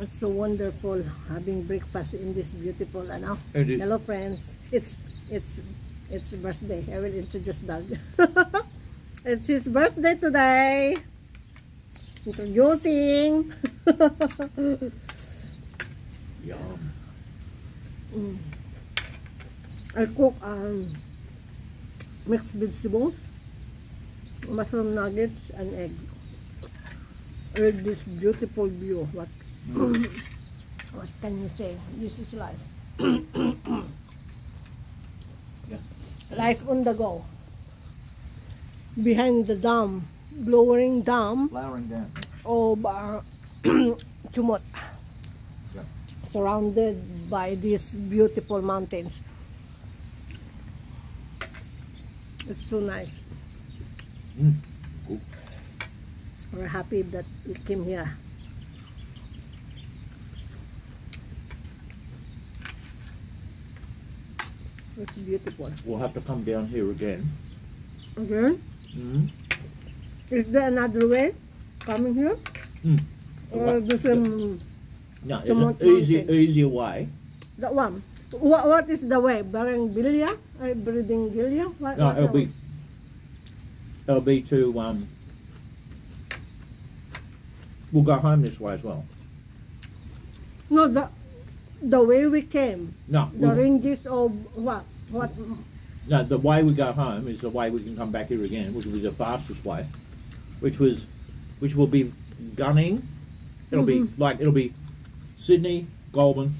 It's so wonderful having breakfast in this beautiful, ano? It is. Hello, friends. It's birthday. I will introduce Doug. It's his birthday today. Introducing. Yum. I cook mixed vegetables, mushroom nuggets, and egg. With this beautiful view. What can you say? This is life. Yeah. Life on the go. Behind the dam, lowering dam Flowering down. of Chumot, Yeah. surrounded by these beautiful mountains. It's so nice. Cool. We're happy that we came here. It's beautiful. We'll have to come down here again. Okay. Is there another way coming here? Or the same? No, there's an easier way. That one. What is the way? Barang Bilya? Breeding Gilya? No, it'll be to we'll go home this way as well. No, the way we came. No, The ranges of what? no, the way we go home is the way we can come back here again, which will be the fastest way, which will be Gunning. It'll be Sydney, Goulburn,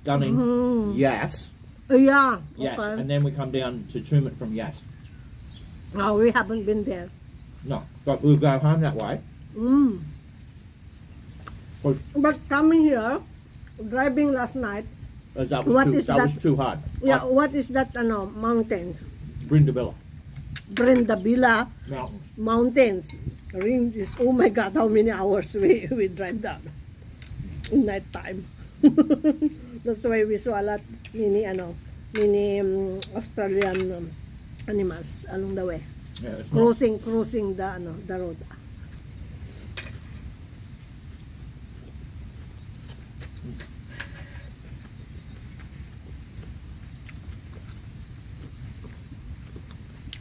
Gunning, Yass. Yeah. Yes, Okay. and then we come down to Tumut from Yass. No, we haven't been there. No, but we'll go home that way. But coming here, driving last night. That What was is that was that? too hard. Yeah, what is that? Mountains. Brindabella Brindabilla Mountains. Mountains. Ranges. Oh my God! How many hours we drive down in night time? That's why we saw a lot mini Australian animals along the way, Yeah, it's crossing the road.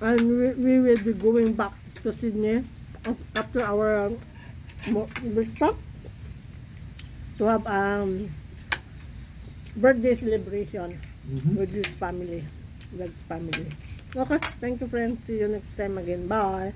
And we will be going back to Sydney after our breakfast to have birthday celebration with this family, God's family. Okay, thank you, friends. See you next time again. Bye.